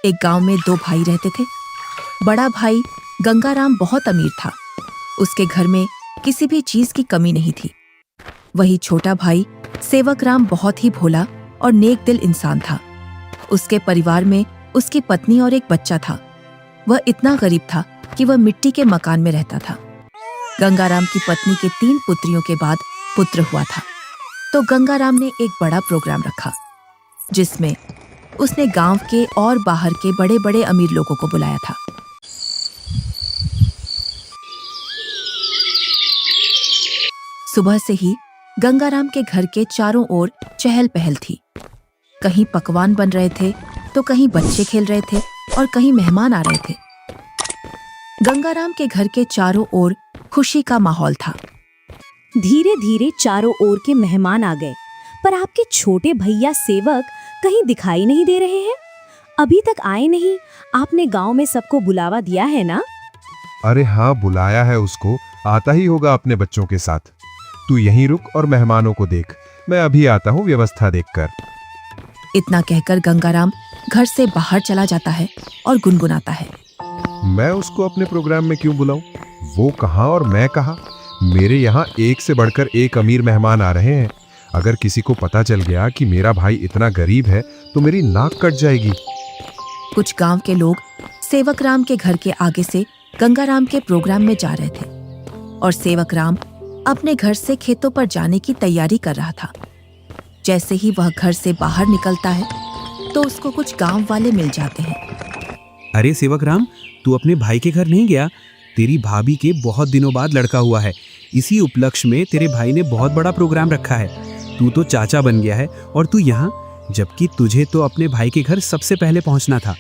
एक गांव में दो भाई रहते थे। बड़ा भाई गंगाराम बहुत अमीर था। उसके घर में किसी भी चीज की कमी नहीं थी। वही छोटा भाई सेवकराम बहुत ही भोला और नेक दिल इंसान था। उसके परिवार में उसकी पत्नी और एक बच्चा था। वह इतना गरीब था कि वह मिट्टी के मकान में रहता था। गंगाराम की पत्नी के 3 पुत्रियों के बाद पुत्र हुआ था, तो गंगाराम ने एक बड़ा प्रोग्राम रखा जिसमें उसने गांव के और बाहर के बड़े बड़े अमीर लोगों को बुलाया था। सुबह से ही गंगाराम के घर के चारों ओर चहल पहल थी। कहीं पकवान बन रहे थे तो कहीं बच्चे खेल रहे थे और कहीं मेहमान आ रहे थे। गंगाराम के घर के चारों ओर खुशी का माहौल था। धीरे धीरे चारों ओर के मेहमान आ गए, पर आपके छोटे भैया सेवक कहीं दिखाई नहीं दे रहे हैं। अभी तक आए नहीं। आपने गांव में सबको बुलावा दिया है ना? अरे हाँ, बुलाया है उसको। आता ही होगा अपने बच्चों के साथ। तू यहीं रुक और मेहमानों को देख। मैं अभी आता हूँ व्यवस्था देखकर। इतना कहकर गंगाराम घर से बाहर चला जाता है और गुनगुनाता है, मैं उसको अपने प्रोग्राम में क्यों बुलाऊं? वो कहाँ और मैं कहाँ? मेरे यहाँ एक से बढ़कर एक अमीर मेहमान आ रहे हैं। अगर किसी को पता चल गया कि मेरा भाई इतना गरीब है तो मेरी नाक कट जाएगी। कुछ गांव के लोग सेवकराम के घर के आगे से गंगाराम के प्रोग्राम में जा रहे थे और सेवकराम अपने घर से खेतों पर जाने की तैयारी कर रहा था। जैसे ही वह घर से बाहर निकलता है तो उसको कुछ गांव वाले मिल जाते हैं। अरे सेवकराम, तू अपने भाई के घर नहीं गया? तेरी भाभी के बहुत दिनों बाद लड़का हुआ है। इसी उपलक्ष्य में तेरे भाई ने बहुत बड़ा प्रोग्राम रखा है। तू तो चाचा बन गया है और तू यहाँ, जबकि तुझे तो अपने भाई के घर सबसे पहले पहुँचना था।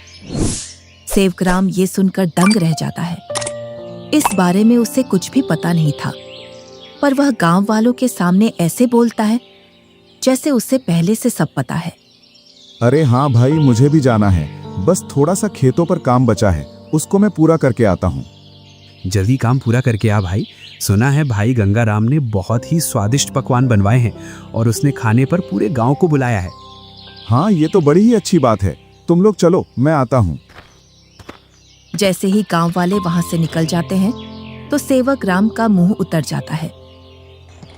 सेवकराम ये सुनकर दंग रह जाता है। इस बारे में उसे कुछ भी पता नहीं था, पर वह गांव वालों के सामने ऐसे बोलता है जैसे उसे पहले से सब पता है। अरे हाँ भाई, मुझे भी जाना है। बस थोड़ा सा खेतों पर काम बचा है, उसको मैं पूरा करके आता हूँ। जल्दी काम पूरा करके आ भाई। सुना है भाई गंगाराम ने बहुत ही स्वादिष्ट पकवान बनवाए हैं और उसने खाने पर पूरे गांव को बुलाया है। हाँ, ये तो बड़ी ही अच्छी बात है। तुम लोग चलो, मैं आता हूँ। जैसे ही गांव वाले वहां से निकल जाते हैं तो सेवकराम का मुंह उतर जाता है।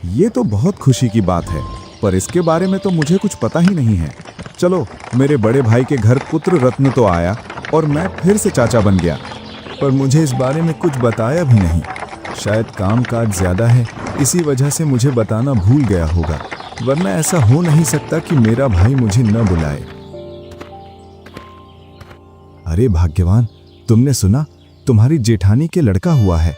ये तो बहुत खुशी की बात है, पर इसके बारे में तो मुझे कुछ पता ही नहीं है। चलो, मेरे बड़े भाई के घर पुत्र रत्न तो आया और मैं फिर से चाचा बन गया, पर मुझे इस बारे में कुछ बताया भी नहीं। शायद काम काज ज्यादा है, इसी वजह से मुझे बताना भूल गया होगा, वरना ऐसा हो नहीं सकता कि मेरा भाई मुझे न बुलाए। अरे भाग्यवान, तुमने सुना? तुम्हारी जेठानी के लड़का हुआ है।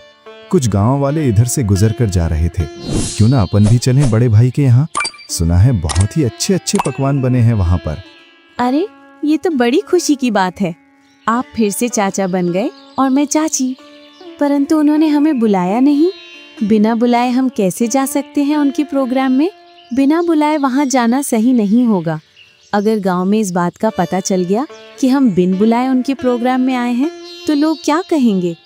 कुछ गांव वाले इधर से गुजर कर जा रहे थे। क्यों ना अपन भी चलें बड़े भाई के यहाँ? सुना है बहुत ही अच्छे अच्छे पकवान बने हैं वहाँ पर। अरे, ये तो बड़ी खुशी की बात है। आप फिर से चाचा बन गए और मैं चाची, परंतु उन्होंने हमें बुलाया नहीं। बिना बुलाए हम कैसे जा सकते हैं उनके प्रोग्राम में? बिना बुलाए वहाँ जाना सही नहीं होगा। अगर गांव में इस बात का पता चल गया कि हम बिन बुलाए उनके प्रोग्राम में आए हैं तो लोग क्या कहेंगे?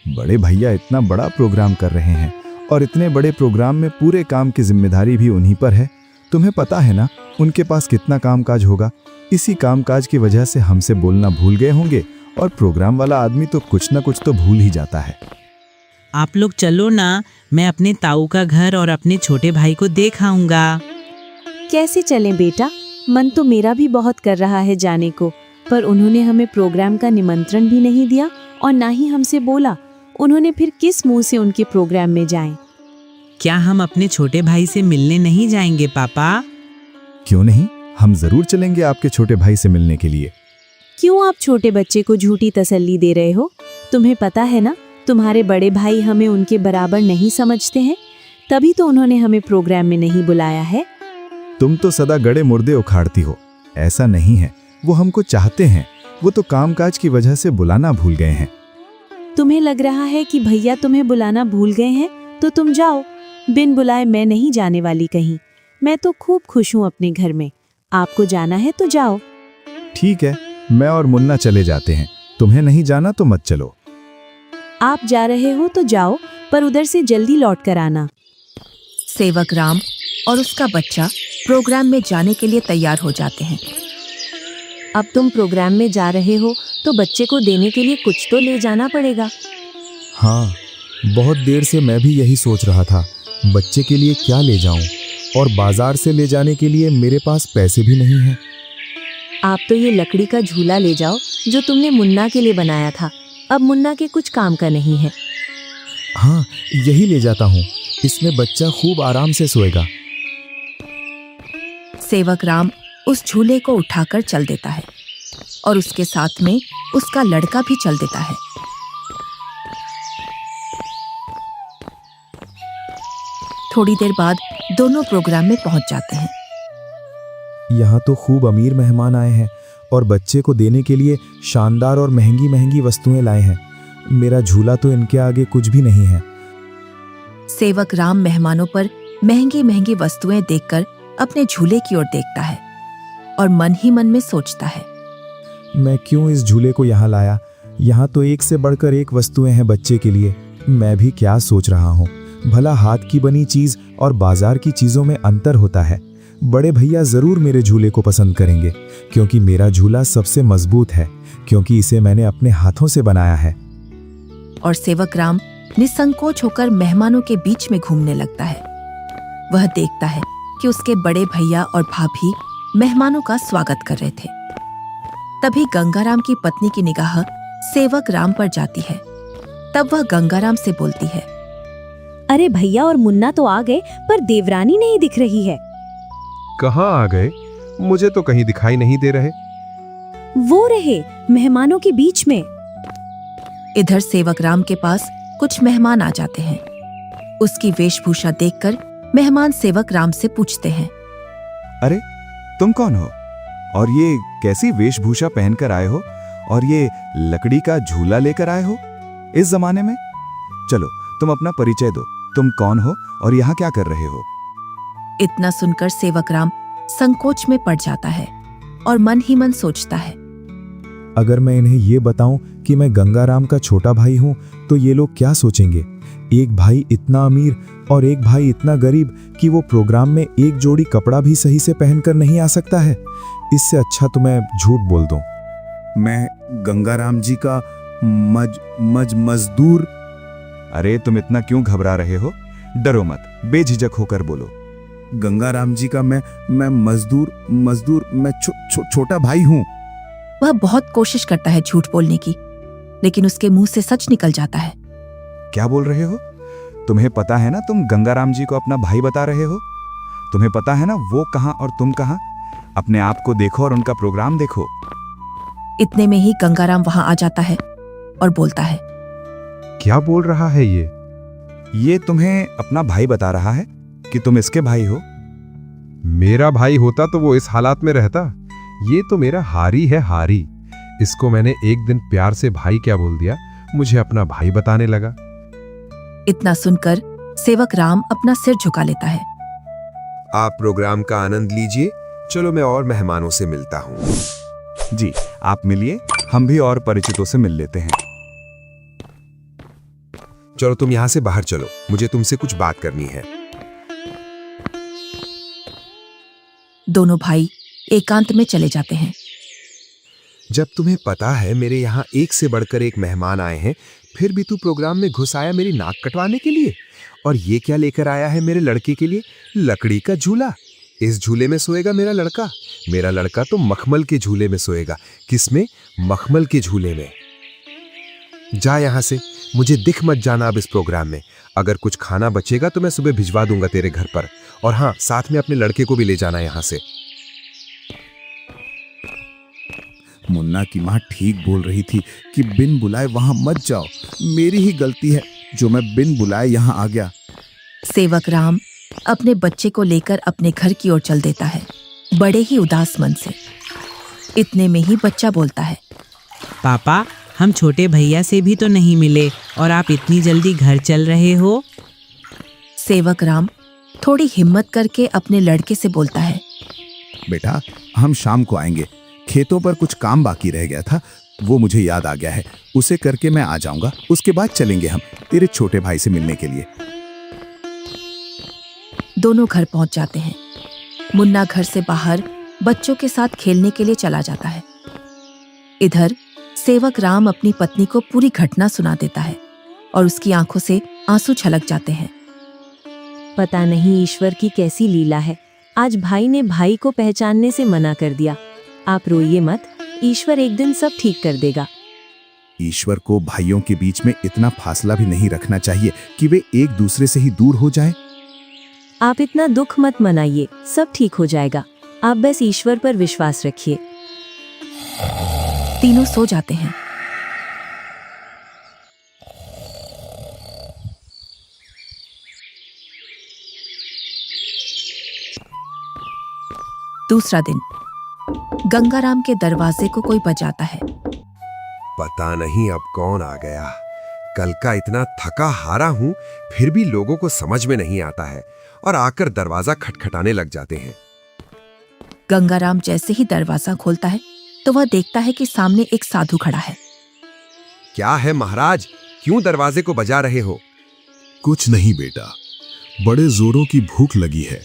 बड़े भैया इतना बड़ा प्रोग्राम कर रहे हैं और इतने बड़े प्रोग्राम में पूरे काम की जिम्मेदारी भी उन्हीं पर है। तुम्हें पता है ना उनके पास कितना कामकाज होगा। इसी कामकाज की वजह से हमसे बोलना भूल गए होंगे और प्रोग्राम वाला आदमी तो कुछ ना कुछ तो भूल ही जाता है। आप लोग चलो ना, मैं अपने ताऊ का घर और अपने छोटे भाई को देख आऊंगा। कैसे चलें बेटा? मन तो मेरा भी बहुत कर रहा है जाने को, पर उन्होंने हमें प्रोग्राम का निमंत्रण भी नहीं दिया और ना ही हमसे बोला। उन्होंने फिर किस मुंह से उनके प्रोग्राम में जाएं? क्या हम अपने छोटे भाई से मिलने नहीं जाएंगे पापा? क्यों नहीं, हम जरूर चलेंगे आपके छोटे भाई से मिलने के लिए। क्यों आप छोटे बच्चे को झूठी तसल्ली दे रहे हो? तुम्हें पता है ना, तुम्हारे बड़े भाई हमें उनके बराबर नहीं समझते हैं, तभी तो उन्होंने हमें प्रोग्राम में नहीं बुलाया है। तुम तो सदा गड़े मुर्दे उखाड़ती हो। ऐसा नहीं है, वो हमको चाहते हैं। वो तो कामकाज की वजह से बुलाना भूल गए हैं। तुम्हें लग रहा है कि भैया तुम्हें बुलाना भूल गए हैं तो तुम जाओ। बिन बुलाए मैं नहीं जाने वाली कहीं। मैं तो खूब खुश हूँ अपने घर में। आपको जाना है तो जाओ। ठीक है, मैं और मुन्ना चले जाते हैं। तुम्हें नहीं जाना तो मत चलो। आप जा रहे हो तो जाओ, पर उधर से जल्दी लौट कर आना। सेवकराम और उसका बच्चा प्रोग्राम में जाने के लिए तैयार हो जाते हैं। अब तुम प्रोग्राम में जा रहे हो तो बच्चे को देने के लिए कुछ तो ले जाना पड़ेगा। हाँ, बहुत देर से मैं भी यही सोच रहा था, बच्चे के लिए क्या ले जाऊं, और बाजार से ले जाने के लिए मेरे पास पैसे भी नहीं हैं। आप तो ये लकड़ी का झूला ले जाओ जो तुमने मुन्ना के लिए बनाया था। अब मुन्ना के कुछ काम का नहीं है। हाँ, यही ले जाता हूँ, इसमें बच्चा खूब आराम से सोएगा। सेवक राम उस झूले को उठाकर चल देता है और उसके साथ में उसका लड़का भी चल देता है। थोड़ी देर बाद दोनों प्रोग्राम में पहुंच जाते हैं। यहाँ तो खूब अमीर मेहमान आए हैं और बच्चे को देने के लिए शानदार और महंगी महंगी वस्तुएं लाए हैं। मेरा झूला तो इनके आगे कुछ भी नहीं है। सेवक राम मेहमानों पर महंगी महंगी वस्तुएं देखकर अपने झूले की ओर देखता है और मन ही मन में सोचता है, मैं क्यों इस झूले को यहाँ लाया? यहाँ तो एक से बढ़कर एक वस्तुएं हैं बच्चे के लिए। मैं भी क्या सोच रहा हूँ, भला हाथ की बनी चीज और बाजार की चीजों में अंतर होता है। बड़े भैया जरूर मेरे झूले को पसंद करेंगे, क्योंकि मेरा झूला सबसे मजबूत है, क्योंकि इसे मैंने अपने हाथों से बनाया है। और सेवक राम निसंकोच होकर मेहमानों के बीच में घूमने लगता है। वह देखता है कि उसके बड़े भैया और भाभी मेहमानों का स्वागत कर रहे थे। तभी गंगाराम की पत्नी की निगाह सेवक राम पर जाती है। तब वह गंगाराम से बोलती है, अरे भैया और मुन्ना तो आ गए, पर देवरानी नहीं दिख रही है। कहाँ आ गए? मुझे तो कहीं दिखाई नहीं दे रहे। वो रहे मेहमानों के बीच में। इधर सेवक राम के पास कुछ मेहमान आ जाते हैं। उसकी वेशभूषा देखकर मेहमान सेवक राम से पूछते हैं, अरे तुम कौन हो, और ये कैसी वेशभूषा पहनकर आए हो, और ये लकड़ी का झूला लेकर आए हो इस जमाने में? चलो तुम अपना परिचय दो, तुम कौन हो और यहाँ क्या कर रहे हो? इतना सुनकर सेवक राम संकोच में पड़ जाता है और मन ही मन सोचता है, अगर मैं इन्हें ये बताऊं कि मैं गंगाराम का छोटा भाई हूं तो ये लोग क्या सोचेंगे? एक भाई इतना अमीर और एक भाई इतना गरीब कि वो प्रोग्राम में एक जोड़ी कपड़ा भी सही से पहनकर नहीं आ सकता है। इससे अच्छा तो मैं झूठ बोल दूं। मैं गंगाराम जी का मजदूर। अरे तुम इतना क्यों घबरा रहे हो? डरो मत, बेझिझक होकर बोलो। गंगाराम जी का मैं मजदूर मैं छोटा भाई हूं। वह बहुत कोशिश करता है झूठ बोलने की, लेकिन उसके मुंह से सच निकल जाता है। क्या बोल रहे हो? तुम्हें पता है ना तुम गंगाराम जी को अपना भाई बता रहे हो? तुम्हें पता है ना वो कहां और तुम कहां? अपने आप को देखो और उनका प्रोग्राम देखो। इतने में ही गंगाराम वहां आ जाता है और बोलता है, क्या बोल रहा है ये? ये तुम्हें अपना भाई बता रहा है कि तुम इसके भाई हो। मेरा भाई होता तो वो इस हालात में रहता। ये तो मेरा हारी है, हारी। इसको मैंने एक दिन प्यार से भाई क्या बोल दिया, मुझे अपना भाई बताने लगा। इतना सुनकर सेवक राम अपना सिर झुका लेता है। आप प्रोग्राम का आनंद लीजिए। चलो मैं और मेहमानों से मिलता हूँ। जी आप मिलिए, हम भी और परिचितों से मिल लेते हैं। चलो तुम यहाँ से बाहर चलो, मुझे तुमसे कुछ बात करनी है। दोनों भाई एकांत में चले जाते हैं। जब तुम्हें पता है मेरे यहाँ एक से बढ़कर एक मेहमान आए हैं, फिर भी तू प्रोग्राम में घुस आया मेरी नाक कटवाने के लिए। और ये क्या लेकर आया है मेरे लड़के के लिए? लकड़ी का झूला। इस झूले में सोएगा मेरा लड़का। मेरा लड़का तो मखमल के झूले में सोएगा। किसमें? मखमल के झूले में। जा यहाँ से, मुझे दिख मत जाना अब इस प्रोग्राम में। अगर कुछ खाना बचेगा तो मैं सुबह भिजवा दूंगा तेरे घर पर। और हाँ, साथ में अपने लड़के को भी ले जाना यहाँ से। मुन्ना की माँ ठीक बोल रही थी कि बिन बुलाए वहां मत जाओ। मेरी ही गलती है जो मैं बिन बुलाए यहाँ आ गया। सेवक राम अपने बच्चे को लेकर अपने घर की ओर चल देता है, बड़े ही उदास मन से। इतने में ही बच्चा बोलता है, पापा, हम छोटे भैया से भी तो नहीं मिले और आप इतनी जल्दी घर चल रहे हो। सेवक राम थोड़ी हिम्मत करके अपने लड़के से बोलता है, बेटा हम शाम को आएंगे। खेतों पर कुछ काम बाकी रह गया था, वो मुझे याद आ गया है। उसे करके मैं आ जाऊंगा। उसके बाद चलेंगे हम तेरे छोटे भाई से मिलने के लिए। दोनों घर पहुंच जाते हैं। मुन्ना घर से बाहर बच्चों के साथ खेलने के लिए चला जाता है। इधर सेवक राम अपनी पत्नी को पूरी घटना सुना देता है और उसकी आंखों से आंसू छलक जाते हैं। पता नहीं ईश्वर की कैसी लीला है, आज भाई ने भाई को पहचानने से मना कर दिया। आप रोइए मत, ईश्वर एक दिन सब ठीक कर देगा। ईश्वर को भाइयों के बीच में इतना फासला भी नहीं रखना चाहिए कि वे एक दूसरे से ही दूर हो जाएं। आप इतना दुख मत मनाइए, सब ठीक हो जाएगा। आप बस ईश्वर पर विश्वास रखिए। तीनों सो जाते हैं। दूसरा दिन गंगाराम के दरवाजे को कोई बजाता है। पता नहीं अब कौन आ गया। कल का इतना थका हारा हूं, फिर भी लोगों को समझ में नहीं आता है और आकर दरवाजा खटखटाने लग जाते हैं। गंगाराम जैसे ही दरवाजा खोलता है तो वह देखता है कि सामने एक साधु खड़ा है। क्या है महाराज, क्यों दरवाजे को बजा रहे हो? कुछ नहीं बेटा, बड़े जोरों की भूख लगी है।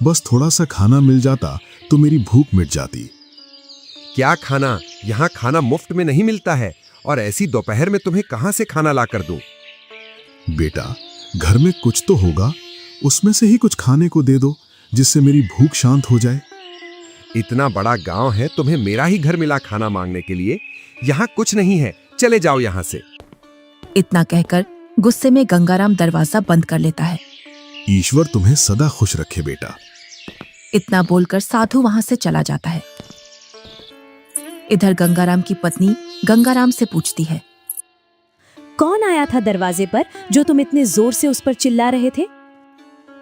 बस थोड़ा सा खाना मिल जाता तो मेरी भूख मिट जाती। क्या खाना? यहाँ खाना मुफ्त में नहीं मिलता है और ऐसी दोपहर में तुम्हें कहां से खाना ला कर दूं? बेटा, घर में कुछ तो होगा, उसमें से ही कुछ खाने को दे दो जिससे मेरी भूख शांत हो जाए। इतना बड़ा गांव है, तुम्हें मेरा ही घर मिला खाना मांगने के लिए? यहाँ कुछ नहीं है, चले जाओ यहाँ से। इतना कहकर गुस्से में गंगाराम दरवाजा बंद कर लेता है। ईश्वर तुम्हें सदा खुश रखे बेटा। इतना बोलकर साधु वहां से चला जाता है। इधर गंगाराम की पत्नी गंगाराम से पूछती है, कौन आया था दरवाजे पर जो तुम इतने जोर से उस पर चिल्ला रहे थे?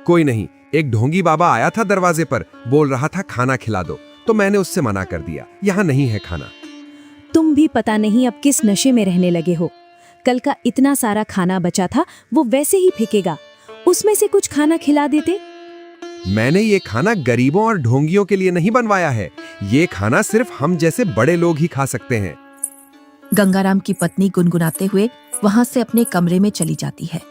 कोई नहीं, एक ढोंगी बाबा आया था दरवाजे पर, बोल रहा था खाना खिला दो, तो मैंने उससे मना कर दिया, यहाँ नहीं है खाना। तुम भी पता नहीं अब किस नशे में रहने लगे हो। कल का इतना सारा खाना बचा था, वो वैसे ही फेंकेगा। उसमें से कुछ खाना खिला देते। मैंने ये खाना गरीबों और ढोंगियों के लिए नहीं बनवाया है। ये खाना सिर्फ हम जैसे बड़े लोग ही खा सकते हैं। गंगाराम की पत्नी गुनगुनाते हुए वहां से अपने कमरे में चली जाती है।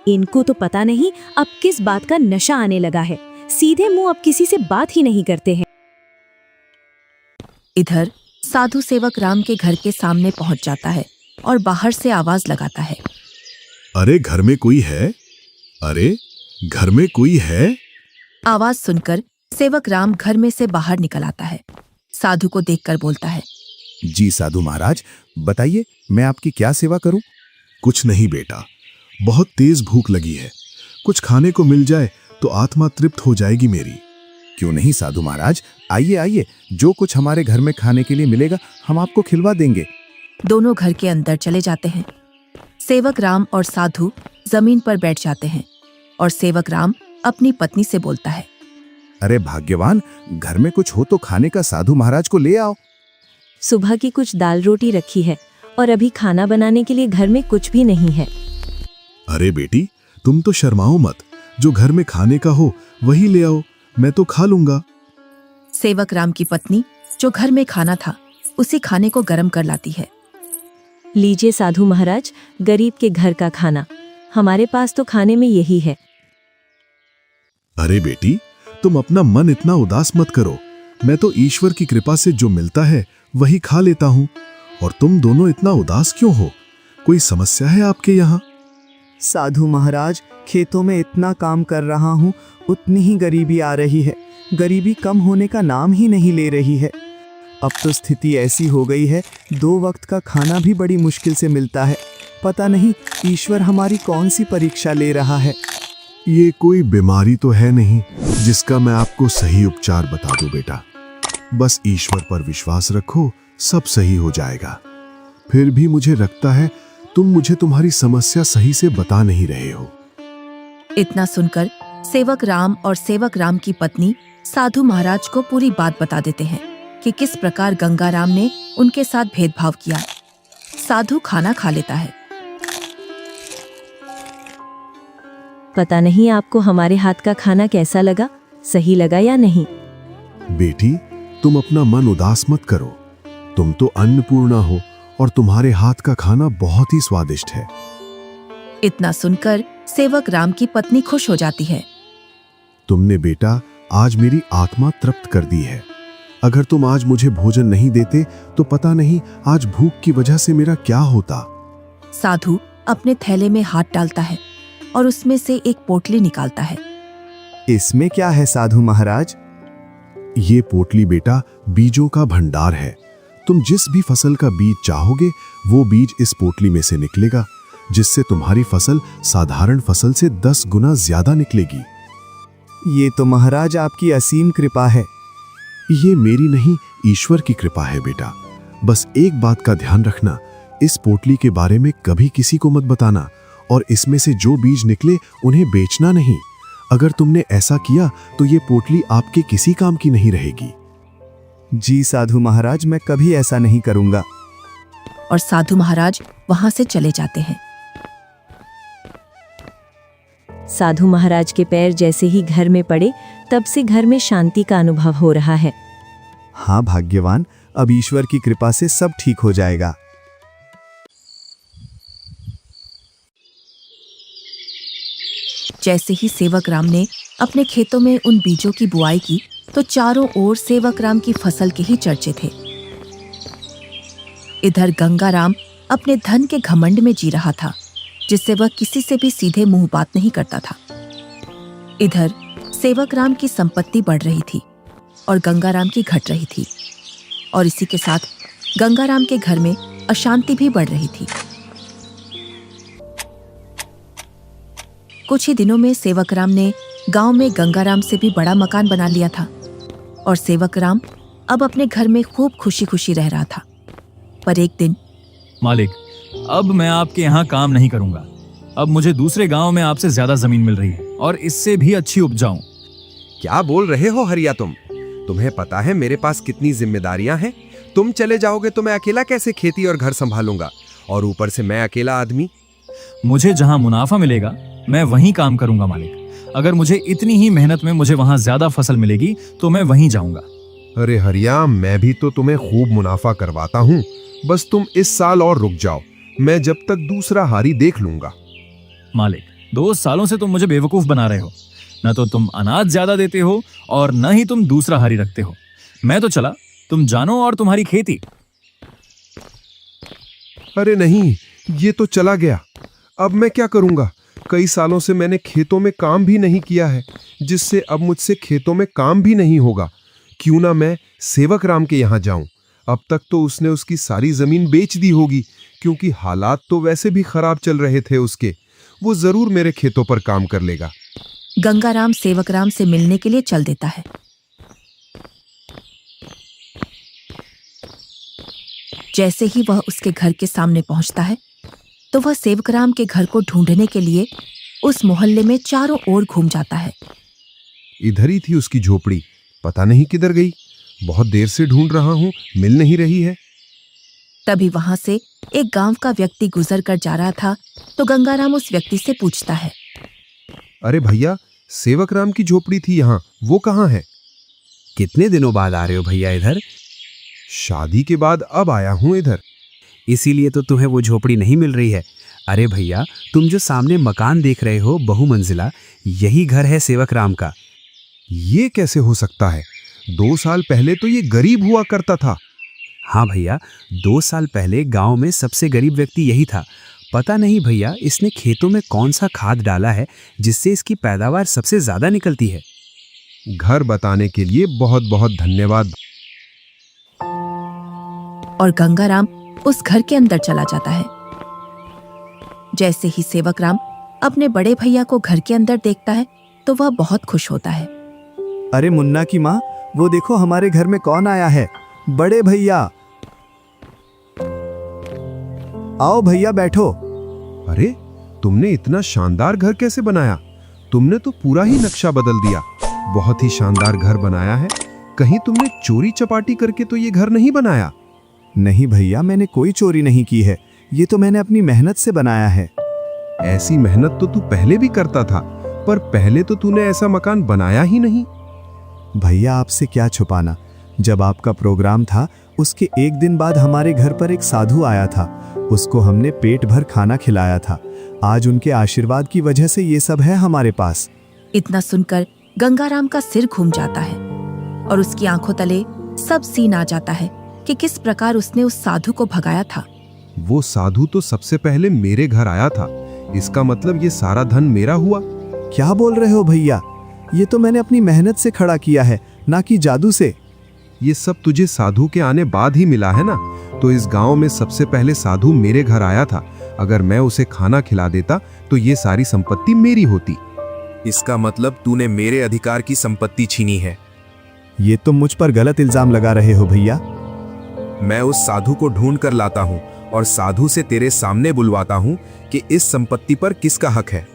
इनको तो पता नहीं अब किस बात का नशा आने लगा है। सीधे मुंह अब किसी से बात ही नहीं करते हैं। इधर साधु सेवक राम के घर के सामने पहुंच जाता है और बाहर से आवाज लगाता है, अरे घर में कोई है? अरे घर में कोई है? आवाज सुनकर सेवक राम घर में से बाहर निकल आता है। साधु को देखकर बोलता है, जी साधु महाराज, बताइए मैं आपकी क्या सेवा करूं? कुछ नहीं बेटा, बहुत तेज भूख लगी है। कुछ खाने को मिल जाए तो आत्मा तृप्त हो जाएगी मेरी। क्यों नहीं साधु महाराज, आइए आइए, जो कुछ हमारे घर में खाने के लिए मिलेगा हम आपको खिलवा देंगे। दोनों घर के अंदर चले जाते हैं। सेवक राम और साधु जमीन पर बैठ जाते हैं और सेवक राम अपनी पत्नी से बोलता है, अरे भाग्यवान, घर में कुछ हो तो खाने का साधु महाराज को ले आओ। सुबह की कुछ दाल रोटी रखी है और अभी खाना बनाने के लिए घर में कुछ भी नहीं है। अरे बेटी, तुम तो शर्माओ मत, जो घर में खाने का हो वही ले आओ, मैं तो खा लूंगा। सेवक राम की पत्नी जो घर में खाना था उसी खाने को गर्म कर लाती है। लीजिए साधु महाराज, गरीब के घर का खाना। हमारे पास तो खाने में यही है। अरे बेटी, तुम अपना मन इतना उदास मत करो। मैं तो ईश्वर की कृपा से जो मिलता है वही खा लेता हूँ। और तुम दोनों इतना उदास क्यों हो? कोई समस्या है आपके यहाँ? साधु महाराज, खेतों में इतना काम कर रहा हूँ, उतनी ही गरीबी आ रही है। गरीबी कम होने का नाम ही नहीं ले रही है। अब तो स्थिति ऐसी हो गई है, 2 वक्त का खाना भी बड़ी मुश्किल से मिलता है। पता नहीं ईश्वर हमारी कौन सी परीक्षा ले रहा है। ये कोई बीमारी तो है नहीं जिसका मैं आपको सही उपचार बता दूं बेटा। बस ईश्वर पर विश्वास रखो, सब सही हो जाएगा। फिर भी मुझे लगता है तुम मुझे तुम्हारी समस्या सही से बता नहीं रहे हो। इतना सुनकर सेवक राम और सेवक राम की पत्नी साधु महाराज को पूरी बात बता देते हैं कि किस प्रकार गंगाराम ने उनके साथ भेदभाव किया। साधु खाना खा लेता है। पता नहीं आपको हमारे हाथ का खाना कैसा लगा, सही लगा या नहीं? बेटी, तुम अपना मन उदास मत करो। तुम तो अन्नपूर्णा हो और तुम्हारे हाथ का खाना बहुत ही स्वादिष्ट है। इतना सुनकर सेवक राम की पत्नी खुश हो जाती है। तुमने बेटा आज मेरी आत्मा तृप्त कर दी है। अगर तुम आज मुझे भोजन नहीं देते तो पता नहीं आज भूख की वजह से मेरा क्या होता। साधु अपने थैले में हाथ डालता है और उसमें से एक पोटली निकालता है। इसमें क्या है साधु महाराज? ये पोटली बेटा बीजों का भंडार है। तुम जिस भी फसल का बीज चाहोगे वो बीज इस पोटली में से निकलेगा, जिससे तुम्हारी फसल साधारण फसल से 10 गुना ज्यादा निकलेगी। ये तो महाराज आपकी असीम कृपा है। ये मेरी नहीं, ईश्वर की कृपा है बेटा। बस एक बात का ध्यान रखना, इस पोटली के बारे में कभी किसी को मत बताना, और इसमें से जो बीज निकले उन्हें बेचना नहीं। अगर तुमने ऐसा किया तो ये पोटली आपके किसी काम की नहीं रहेगी। जी साधु महाराज, मैं कभी ऐसा नहीं करूंगा। और साधु महाराज वहां से चले जाते हैं। साधु महाराज के पैर जैसे ही घर में पड़े तब से घर में शांति का अनुभव हो रहा है। हाँ भाग्यवान, अब ईश्वर की कृपा से सब ठीक हो जाएगा। जैसे ही सेवक राम ने अपने खेतों में उन बीजों की बुआई की तो चारों ओर सेवक राम की फसल के ही चर्चे थे। इधर गंगा राम अपने धन के घमंड में जी रहा था, जिससे वह किसी से भी सीधे मुंह बात नहीं करता था। इधर सेवक राम की संपत्ति बढ़ रही थी और गंगा राम की घट रही थी, और इसी के साथ गंगा राम के घर में अशांति भी बढ़ रही थी। कुछ ही दिनों में सेवक राम ने गांव में गंगा राम से भी बड़ा मकान बना लिया था, और सेवक राम अब अपने घर में खूब खुशी खुशी रह रहा था। पर एक दिन, मालिक, अब मैं आपके यहाँ काम नहीं करूंगा। अब मुझे दूसरे गांव में आपसे ज्यादा जमीन मिल रही है और इससे भी अच्छी उपजाऊ। क्या बोल रहे हो हरिया तुम? तुम्हें पता है मेरे पास कितनी जिम्मेदारियां हैं? तुम चले जाओगे तो मैं अकेला कैसे खेती और घर संभालूंगा, और ऊपर से मैं अकेला आदमी। मुझे जहाँ मुनाफा मिलेगा मैं वहीं काम करूंगा मालिक। अगर मुझे इतनी ही मेहनत में मुझे वहां ज्यादा फसल मिलेगी तो मैं वहीं जाऊंगा। अरे हरिया, मैं भी तो तुम्हें खूब मुनाफा करवाता हूँ। बस तुम इस साल और रुक जाओ, मैं जब तक दूसरा हारी देख लूंगा। मालिक, 2 सालों से तुम मुझे बेवकूफ बना रहे हो। न तो तुम अनाज ज्यादा देते हो और न ही तुम दूसरा हारी रखते हो। मैं तो चला, तुम जानो और तुम्हारी खेती। अरे नहीं, ये तो चला गया। अब मैं क्या करूंगा? कई सालों से मैंने खेतों में काम भी नहीं किया है, जिससे अब मुझसे खेतों में काम भी नहीं होगा। क्यों ना मैं सेवक राम के यहाँ जाऊं? अब तक तो उसने उसकी सारी जमीन बेच दी होगी, क्योंकि हालात तो वैसे भी खराब चल रहे थे उसके। वो जरूर मेरे खेतों पर काम कर लेगा। गंगा राम सेवक राम से मिलने के लिए चल देता है। जैसे ही वह उसके घर के सामने पहुंचता है तो वह सेवक राम के घर को ढूंढने के लिए उस मोहल्ले में चारों ओर घूम जाता है। इधर ही थी उसकी झोपड़ी, पता नहीं किधर गई। बहुत देर से ढूंढ रहा हूं, मिल नहीं रही है। तभी वहां से एक गांव का व्यक्ति गुजर कर जा रहा था तो गंगाराम उस व्यक्ति से पूछता है, अरे भैया, सेवक राम की झोपड़ी थी यहाँ, वो कहाँ है? कितने दिनों बाद आ रहे हो भैया इधर? शादी के बाद अब आया हूँ इधर। इसीलिए तो तुम्हें वो झोपड़ी नहीं मिल रही है। अरे भैया, तुम जो सामने मकान देख रहे हो बहुमंजिला, यही घर है सेवक राम का। ये कैसे हो सकता है? 2 साल पहले तो ये गरीब हुआ करता था। हाँ भैया, 2 साल पहले गांव में सबसे गरीब व्यक्ति यही था। पता नहीं भैया, इसने खेतों में कौन सा खाद डाला है जिससे इसकी पैदावार सबसे ज्यादा निकलती है। घर बताने के लिए बहुत बहुत धन्यवाद। और गंगाराम उस घर के अंदर चला जाता है। जैसे ही सेवक राम अपने बड़े भैया को घर के अंदर देखता है तो वह बहुत खुश होता है। अरे मुन्ना की माँ, वो देखो हमारे घर में कौन आया है। बड़े भैया, आओ भैया बैठो। अरे, तुमने इतना शानदार घर कैसे बनाया? तुमने तो पूरा ही नक्शा बदल दिया। बहुत ही शानदार घर बनाया है। कहीं तुमने चोरी चपाटी करके तो ये घर नहीं बनाया? नहीं भैया, मैंने कोई चोरी नहीं की है। ये तो मैंने अपनी मेहनत से बनाया है। ऐसी मेहनत तो तू पहले भी करता था, पर पहले तो तूने ऐसा मकान बनाया ही नहीं। भैया, आपसे क्या छुपाना, जब आपका प्रोग्राम था उसके एक दिन बाद हमारे घर पर एक साधु आया था। उसको हमने पेट भर खाना खिलाया था। आज उनके आशीर्वाद की वजह से ये सब है हमारे पास। इतना सुनकर गंगाराम का सिर घूम जाता है और उसकी आंखों तले सब सीन आ जाता है कि किस प्रकार उसने उस साधु को भगाया था। वो साधु तो सबसे पहले मेरे घर आया था, इसका मतलब ये सारा धन मेरा हुआ। क्या बोल रहे हो भैया? ये तो मैंने अपनी मेहनत से खड़ा किया है, ना कि जादू से। ये सब तुझे साधु के आने बाद ही मिला है ना? तो इस गांव में सबसे पहले साधु मेरे घर आया था। अगर मैं उसे खाना खिला देता तो ये सारी संपत्ति मेरी होती। इसका मतलब तूने मेरे अधिकार की संपत्ति छीनी है। ये तो मुझ पर गलत इल्जाम लगा रहे हो भैया। मैं उस साधु को ढूंढ कर लाता हूँ और साधु से तेरे सामने बुलवाता हूँ कि इस संपत्ति पर किसका हक है।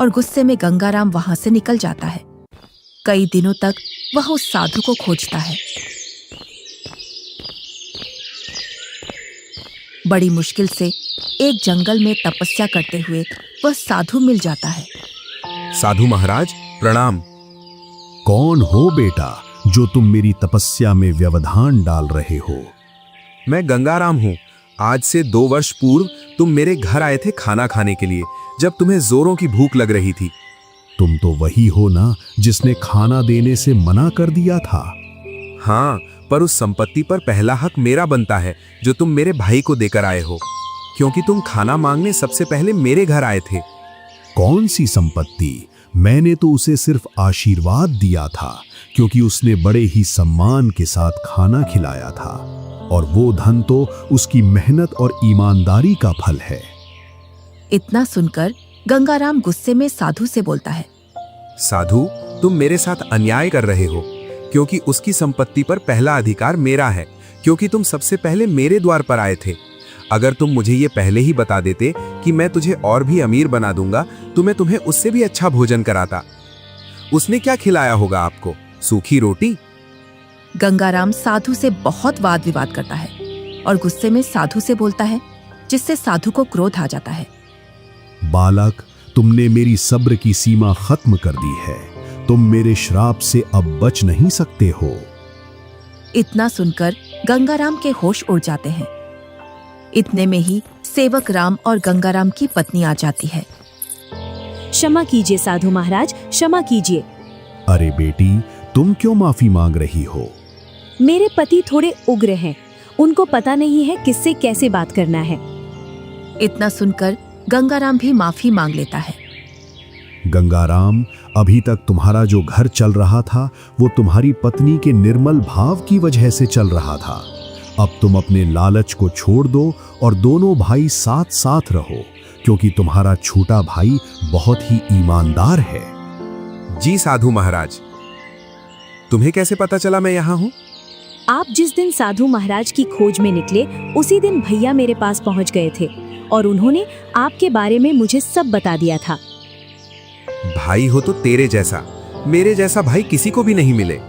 और गुस्से में गंगाराम वहां से निकल जाता है। कई दिनों तक वह उस साधु को खोजता है। बड़ी मुश्किल से एक जंगल में तपस्या करते हुए वह साधु मिल जाता है। साधु महाराज प्रणाम। कौन हो बेटा जो तुम मेरी तपस्या में व्यवधान डाल रहे हो? मैं गंगाराम हूँ। आज से 2 वर्ष पूर्व तुम मेरे घर आए थे खाना खाने के लिए, जब तुम्हें जोरों की भूख लग रही थी। तुम तो वही हो ना जिसने खाना देने से मना कर दिया था? हाँ, पर उस संपत्ति पर पहला हक मेरा बनता है जो तुम मेरे भाई को देकर आए हो, क्योंकि तुम खाना मांगने सबसे पहले मेरे घर आए थे। कौन सी संपत्ति? मैंने तो उसे सिर्फ आशीर्वाद दिया था, क्योंकि उसने बड़े ही सम्मान के साथ खाना खिलाया था, और वो धन तो उसकी मेहनत और ईमानदारी का फल है। इतना सुनकर गंगाराम गुस्से में साधु से बोलता है, साधु, तुम मेरे साथ अन्याय कर रहे हो, क्योंकि उसकी संपत्ति पर पहला अधिकार मेरा है, क्योंकि तुम सबसे पहले मेरे द्वार पर आए थे। अगर तुम मुझे ये पहले ही बता देते कि मैं तुझे और भी अमीर बना दूंगा, तो मैं तुम्हें उससे भी अच्छा भोजन कराता। उसने क्या खिलाया होगा आपको? सूखी रोटी? गंगाराम साधु से बहुत वाद विवाद करता है और गुस्से में साधु से बोलता है, जिससे साधु को क्रोध आ जाता है। बालक, तुमने मेरी सब्र की सीमा खत्म कर दी है। तुम मेरे श्राप से अब बच नहीं सकते हो। इतना सुनकर गंगाराम के होश उड़ जाते हैं। इतने में ही सेवक राम और गंगाराम की पत्नी आ जाती है। क्षमा कीजिए साधु महाराज, क्षमा कीजिए। अरे बेटी, तुम क्यों माफी मांग रही हो? मेरे पति थोड़े उग्र हैं, उनको पता नहीं है किससे कैसे बात करना है। इतना सुनकर गंगाराम भी माफी मांग लेता है। गंगाराम, अभी तक तुम्हारा जो घर चल रहा था वो तुम्हारी पत्नी के निर्मल भाव की वजह से चल रहा था। अब तुम अपने लालच को छोड़ दो और दोनों भाई साथ साथ रहो, क्योंकि तुम्हारा छोटा भाई बहुत ही ईमानदार है। जी साधु महाराज। तुम्हें कैसे पता चला मैं यहाँ हूँ? आप जिस दिन साधु महाराज की खोज में निकले, उसी दिन भैया मेरे पास पहुँच गए थे और उन्होंने आपके बारे में मुझे सब बता दिया था। भाई हो तो तेरे जैसा, मेरे जैसा भाई किसी को भी नहीं मिले।